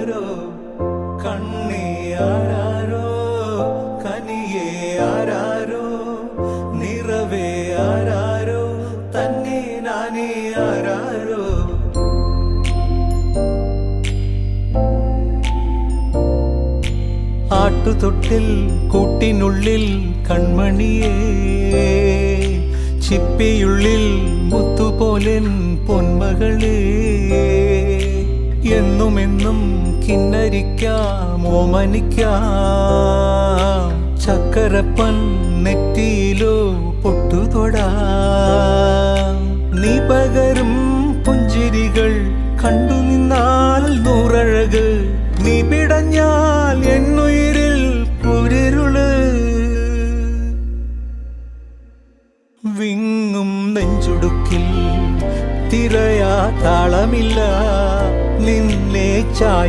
ആരാരോ കണ്ണേ ആരാരോ കനിയേ ആരാരോ നിറവേ ആരാരോ തന്നെ നാനേ ആരാരോ ആട്ടുതൊട്ടിൽ കൂട്ടിനുള്ളിൽ കൺമണിയേ ചിപ്പിയുള്ളിൽ മുത്തുപോലെൻ പൊന്മകളേ എന്നുമെന്നും കിന്നരിക്കാം ഓമനിക്കാം ചക്കരപ്പൻ നെറ്റിയിലോ പൊട്ടുതൊടാം നീ പകരും പുഞ്ചിരികൾ കണ്ടു നിന്നാൽ നൂറഴക് നീ പിടഞ്ഞാൽ എന്നുയിരിൽ കുരിരുള് വിങ്ങും നെഞ്ചുടുക്കിൽ തിരയാ താളമില്ല നിന്നെ ചായു